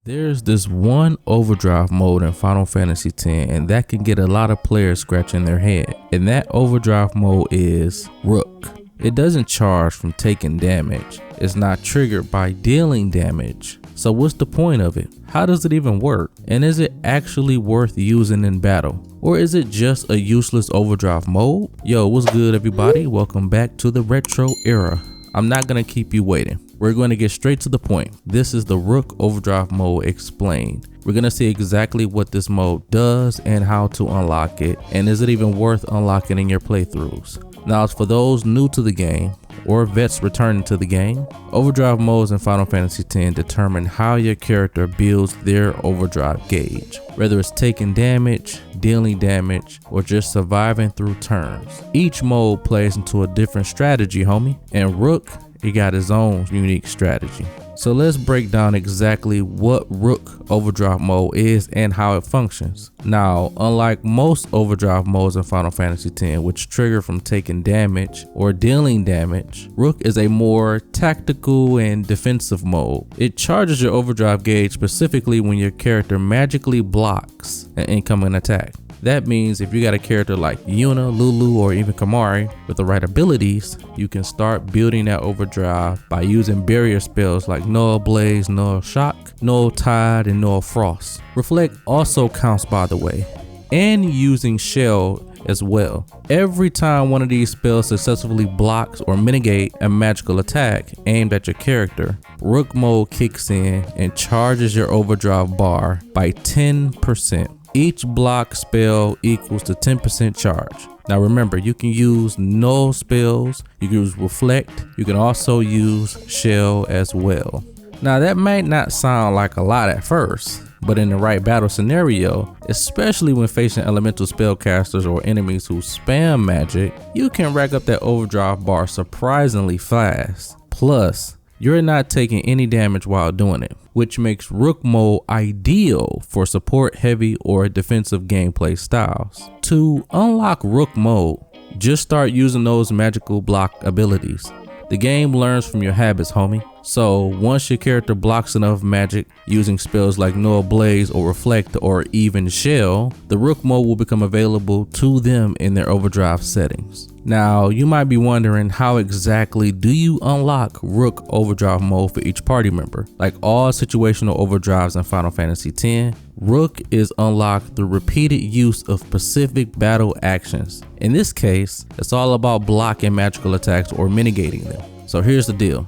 There's this one overdrive mode in Final Fantasy X, and that can get a lot of players scratching their head. And that overdrive mode is Rook. It doesn't charge from taking damage. It's not triggered by dealing damage. So what's the point of it? How does it even work? And is it actually worth using in battle? Or is it just a useless overdrive mode? Yo, what's good everybody? Welcome back to the Retro Era. I'm not gonna keep you waiting. We're going to get straight to the point. This is the Rook Overdrive mode explained. We're going to see exactly what this mode does and how to unlock it, and is it even worth unlocking in your playthroughs. Now, as for those new to the game or vets returning to the game, overdrive modes in Final Fantasy X determine how your character builds their overdrive gauge, whether it's taking damage, dealing damage, or just surviving through turns. Each mode plays into a different strategy, homie, and Rook, he got his own unique strategy. So let's break down exactly what Rook Overdrive mode is and how it functions. Now, unlike most overdrive modes in Final Fantasy X, which trigger from taking damage or dealing damage, Rook is a more tactical and defensive mode. It charges your overdrive gauge specifically when your character magically blocks an incoming attack. That means if you got a character like Yuna, Lulu, or even Kimahri with the right abilities, you can start building that overdrive by using barrier spells like Null Blaze, Null Shock, Null Tide, and Null Frost. Reflect also counts, by the way, and using Shell as well. Every time one of these spells successfully blocks or mitigate a magical attack aimed at your character, Rook mode kicks in and charges your overdrive bar by 10%. Each block spell equals to 10% charge. Now remember, you can use null spells, you can use reflect, you can also use shell as well. Now that might not sound like a lot at first, but in the right battle scenario, especially when facing elemental spellcasters or enemies who spam magic, you can rack up that overdrive bar surprisingly fast. Plus, you're not taking any damage while doing it, which makes Rook mode ideal for support heavy or defensive gameplay styles. To unlock Rook mode, just start using those magical block abilities. The game learns from your habits, homie. So once your character blocks enough magic using spells like Null Blaze or Reflect or even Shell, the Rook mode will become available to them in their overdrive settings. Now, you might be wondering, how exactly do you unlock Rook Overdrive mode for each party member? Like all situational overdrives in Final Fantasy X, Rook is unlocked through repeated use of specific battle actions. In this case, it's all about blocking magical attacks or mitigating them. So here's the deal.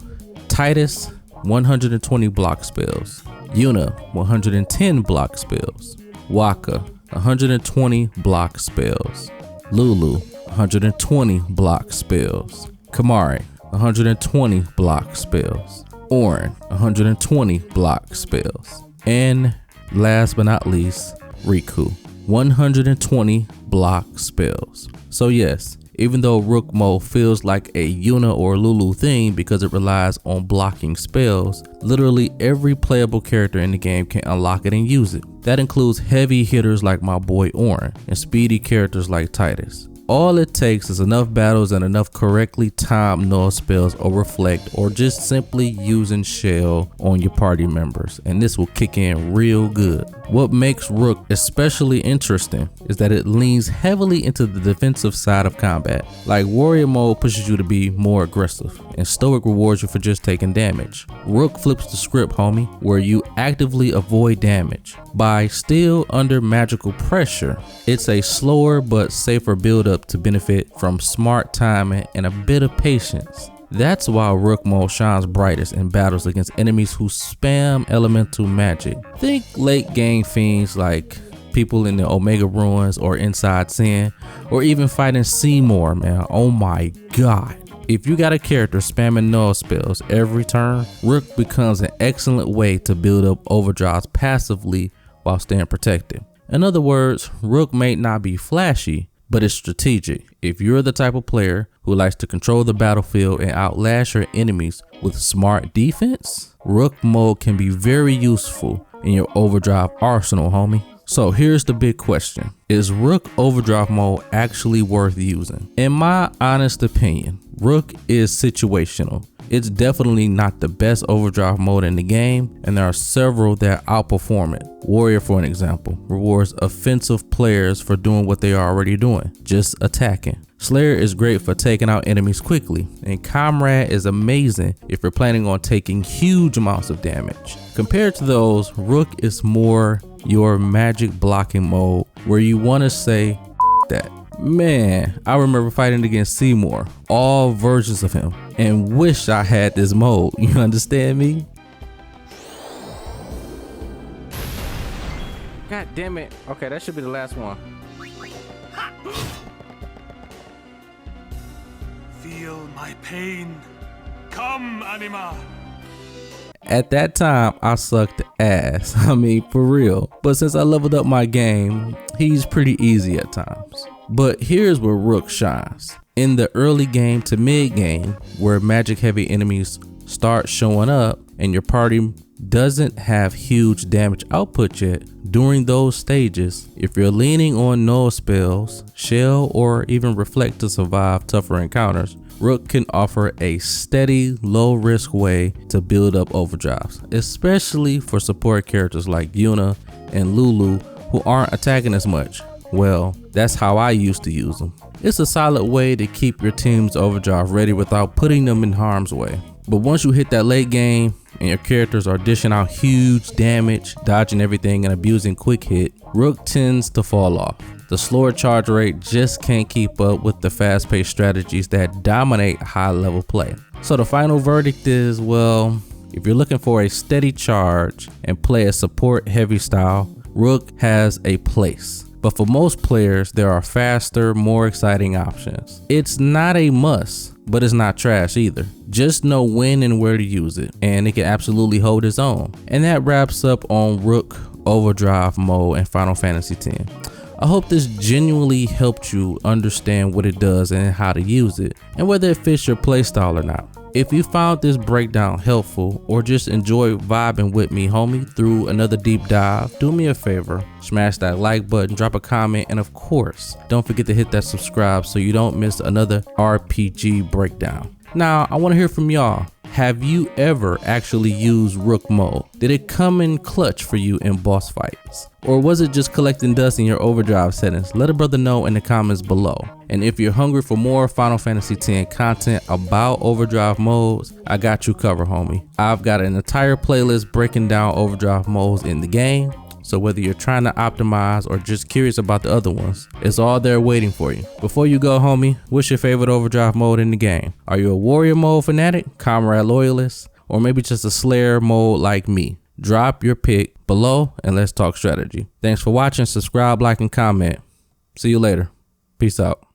Titus, 120 block spells. Yuna, 110 block spells. Waka, 120 block spells. Lulu, 120 block spells. Kimahri, 120 block spells. Auron, 120 block spells. And last but not least, Riku, 120 block spells. So yes, even though Rook mode feels like a Yuna or Lulu thing because it relies on blocking spells, literally every playable character in the game can unlock it and use it. That includes heavy hitters like my boy Auron and speedy characters like Titus. All it takes is enough battles and enough correctly timed null spells or reflect, or just simply using shell on your party members, and this will kick in real good. What makes Rook especially interesting is that it leans heavily into the defensive side of combat. Like warrior mode pushes you to be more aggressive, and stoic rewards you for just taking damage. Rook flips the script, homie, where you actively avoid damage. By still under magical pressure, it's a slower but safer build up to benefit from smart timing and a bit of patience. That's why Rook mode shines brightest in battles against enemies who spam elemental magic. Think late game fiends like people in the Omega Ruins or Inside Sin, or even fighting Seymour, man. Oh my god. If you got a character spamming null spells every turn, Rook becomes an excellent way to build up overdrives passively while staying protected. In other words, Rook may not be flashy, but it's strategic. If you're the type of player who likes to control the battlefield and outlast your enemies with smart defense, Rook mode can be very useful in your overdrive arsenal, homie. So here's the big question. Is Rook Overdrive mode actually worth using? In my honest opinion, Rook is situational. It's definitely not the best overdrive mode in the game, and there are several that outperform it. Warrior, for an example, rewards offensive players for doing what they are already doing, just attacking. Slayer is great for taking out enemies quickly, and Comrade is amazing if you're planning on taking huge amounts of damage. Compared to those, Rook is more your magic blocking mode, where you want to say that. Man, I remember fighting against Seymour, all versions of him, and wish I had this mode. You understand me? God damn it. Okay, that should be the last one. Feel my pain. Come, Anima. At that time, I sucked ass. I mean, for real. But since I leveled up my game, he's pretty easy at times. But here's where Rook shines. In the early game to mid game, where magic heavy enemies start showing up and your party doesn't have huge damage output yet, during those stages, if you're leaning on null spells, shell, or even reflect to survive tougher encounters, Rook can offer a steady, low-risk way to build up overdrives, especially for support characters like Yuna and Lulu who aren't attacking as much. Well, that's how I used to use them. It's a solid way to keep your team's overdrive ready without putting them in harm's way. But once you hit that late game and your characters are dishing out huge damage, dodging everything and abusing quick hit, Rook tends to fall off. The slower charge rate just can't keep up with the fast-paced strategies that dominate high-level play. So the final verdict is, well, if you're looking for a steady charge and play a support-heavy style, Rook has a place. But for most players, there are faster, more exciting options. It's not a must, but it's not trash either. Just know when and where to use it, and it can absolutely hold its own. And that wraps up on Rook Overdrive Mode in Final Fantasy X. I hope this genuinely helped you understand what it does and how to use it, and whether it fits your playstyle or not. If you found this breakdown helpful or just enjoy vibing with me, homie, through another deep dive, do me a favor, smash that like button, drop a comment, and of course, don't forget to hit that subscribe so you don't miss another RPG breakdown. Now, I want to hear from y'all. Have you ever actually used Rook mode? Did it come in clutch for you in boss fights? Or was it just collecting dust in your overdrive settings? Let a brother know in the comments below. And if you're hungry for more Final Fantasy X content about overdrive modes, I got you covered, homie. I've got an entire playlist breaking down overdrive modes in the game. So whether you're trying to optimize or just curious about the other ones, it's all there waiting for you. Before you go, homie, what's your favorite overdrive mode in the game? Are you a warrior mode fanatic, comrade loyalist, or maybe just a slayer mode like me? Drop your pick below and let's talk strategy. Thanks for watching. Subscribe, like, and comment. See you later. Peace out.